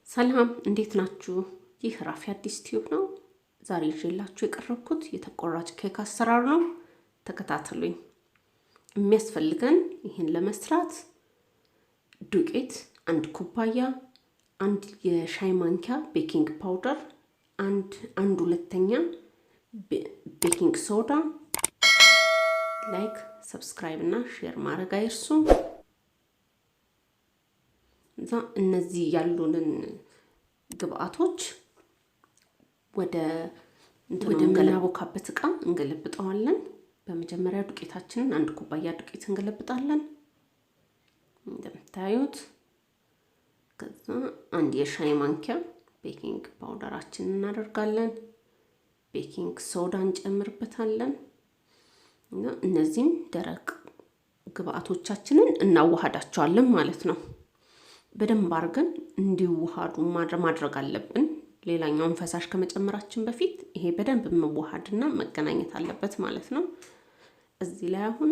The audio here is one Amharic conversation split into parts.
ሰላም እንዴት ናችሁ? ይህ ራፊ አዲስ ቲዩብ ነው። ዛሬ ይዤላችሁ የቀረብኩት የተቆራጭ ኬክ አሰራር ነው። ተከታተሉኝ። የሚያስፈልገን ይህን ለመስራት ዱቄት 1 ኩባያ፣ 1 የሻይ ማንኪያ ቤኪንግ ፓውደር፣ 1 ሁለተኛ ቤኪንግ ሶዳ። ላይክ፣ ሰብስክራይብ እና ሼር ማድረግ አይርሱ። እነዚህ ያሉንን ግብአቶች ወደ ምናቦካበት እቃ እንገለብጠዋለን። በመጀመሪያ ዱቄታችንን 1 ኩባያ ዱቄት እንገለብጣለን እንደምታዩት። ከዛ 1 የሻይ ማንኪያ ቤኪንግ ፓውደራችንን እናደርጋለን። ቤኪንግ ሶዳ እንጨምርበታለን እና እነዚህን ደረቅ ግብአቶቻችንን እናዋሃዳቸዋለን ማለት ነው። በደንብ አድርገን እንዲዋሃዱ ማድረግ አለብን። ሌላኛውን ፈሳሽ ከመጨመራችን በፊት ይሄ በደንብ መዋሃድና መገናኘት አለበት ማለት ነው። እዚህ ላይ አሁን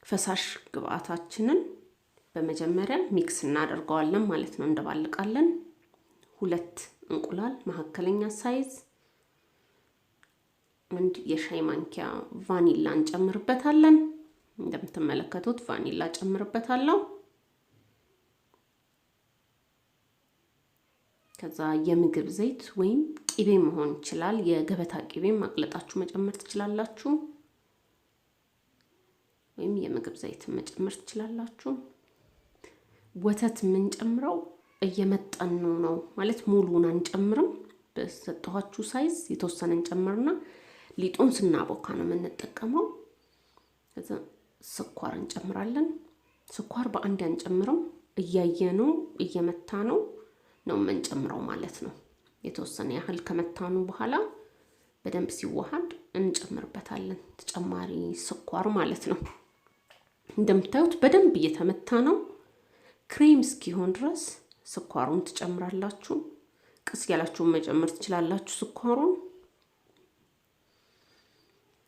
ፈሳሽ ግብአታችንን በመጀመሪያ ሚክስ እናደርገዋለን ማለት ነው። እንደባልቃለን። 2 እንቁላል መካከለኛ ሳይዝ፣ 1 የሻይ ማንኪያ ቫኒላ እንጨምርበታለን። እንደምትመለከቱት ቫኒላ ጨምርበታለሁ። ከዛ የምግብ ዘይት ወይም ቂቤ መሆን ይችላል። የገበታ ቂቤ ማቅለጣችሁ መጨመር ትችላላችሁ፣ ወይም የምግብ ዘይት መጨመር ትችላላችሁ። ወተት የምንጨምረው እየመጠን ነው ማለት ሙሉውን አንጨምርም። በሰጠኋችሁ ሳይዝ የተወሰነ እንጨምርና ሊጡን ስናቦካ ነው የምንጠቀመው። ከዛ ስኳር እንጨምራለን። ስኳር በአንድ አንጨምርም፣ እያየነው እየመታ ነው የምንጨምረው ማለት ነው። የተወሰነ ያህል ከመታኑ በኋላ በደንብ ሲዋሃድ እንጨምርበታለን ተጨማሪ ስኳር ማለት ነው። እንደምታዩት በደንብ እየተመታ ነው። ክሬም እስኪሆን ድረስ ስኳሩን ትጨምራላችሁ። ቀስ ያላችሁ መጨመር ትችላላችሁ ስኳሩን።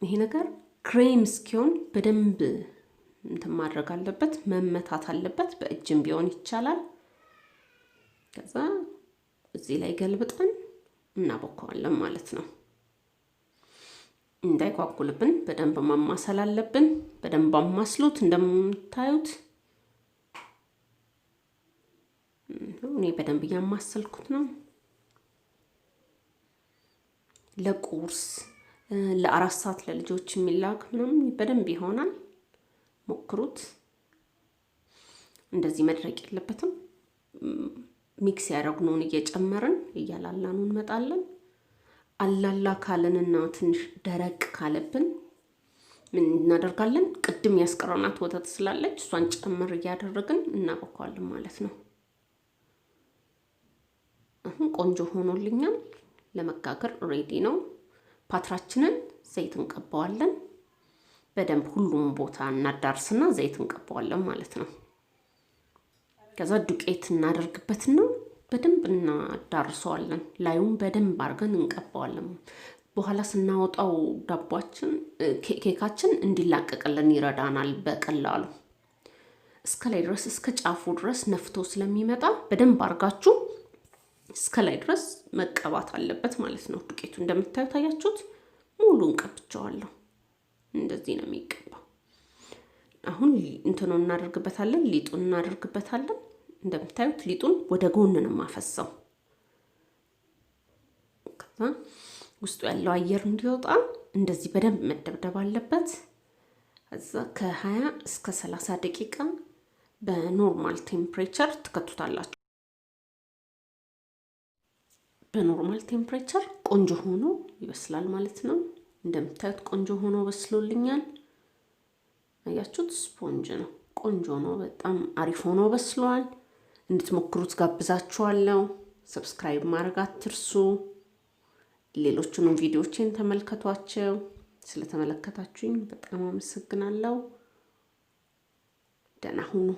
ይሄ ነገር ክሬም እስኪሆን በደንብ እንትን ማድረግ አለበት፣ መመታት አለበት። በእጅም ቢሆን ይቻላል። ከዛ እዚህ ላይ ገልብጠን እናቦካዋለን ማለት ነው። እንዳይጓጉልብን በደንብ ማማሰል አለብን። በደንብ አማስሉት። እንደምታዩት እኔ በደንብ እያማሰልኩት ነው። ለቁርስ ለ4 ሰዓት ለልጆች የሚላክ ምናምን በደንብ ይሆናል። ሞክሩት። እንደዚህ መድረቅ የለበትም። ሚክስ ያደረግነውን እየጨመርን እያላላኑ እንመጣለን። አላላ ካለንና ትንሽ ደረቅ ካለብን ምን እናደርጋለን? ቅድም ያስቀረናት ወተት ስላለች እሷን ጨምር እያደረግን እናቦካዋለን ማለት ነው። አሁን ቆንጆ ሆኖልኛል። ለመጋገር ሬዲ ነው። ፓትራችንን ዘይት እንቀባዋለን። በደንብ ሁሉም ቦታ እናዳርስና ዘይት እንቀባዋለን ማለት ነው። ከዛ ዱቄት እናደርግበትና በደንብ እናዳርሰዋለን። ላዩን በደንብ አድርገን እንቀባዋለን። በኋላ ስናወጣው ዳቦአችን ኬካችን እንዲላቀቅልን ይረዳናል በቀላሉ። እስከ ላይ ድረስ እስከ ጫፉ ድረስ ነፍቶ ስለሚመጣ በደንብ አድርጋችሁ እስከ ላይ ድረስ መቀባት አለበት ማለት ነው። ዱቄቱ እንደምታዩት ታያችሁት፣ ሙሉን ቀብቼዋለሁ። እንደዚህ ነው የሚቀባው። አሁን እንትኑን እናደርግበታለን፣ ሊጡን እናደርግበታለን። እንደምታዩት ሊጡን ወደ ጎን ነው ማፈሰው። ከዛ ውስጡ ያለው አየር እንዲወጣ እንደዚህ በደንብ መደብደብ አለበት። ከዛ ከ20 እስከ 30 ደቂቃ በኖርማል ቴምፕሬቸር ትከቱታላችሁ። በኖርማል ቴምፕሬቸር ቆንጆ ሆኖ ይበስላል ማለት ነው። እንደምታዩት ቆንጆ ሆኖ በስሎልኛል። አያችሁት? ስፖንጅ ነው። ቆንጆ ነው። በጣም አሪፍ ሆኖ በስሏል። እንድትሞክሩት ጋብዛችኋለሁ። ሰብስክራይብ ማድረግ አትርሱ። ሌሎቹንም ቪዲዮዎችን ተመልከቷቸው። ስለተመለከታችሁኝ በጣም አመሰግናለሁ። ደህና ሁኑ።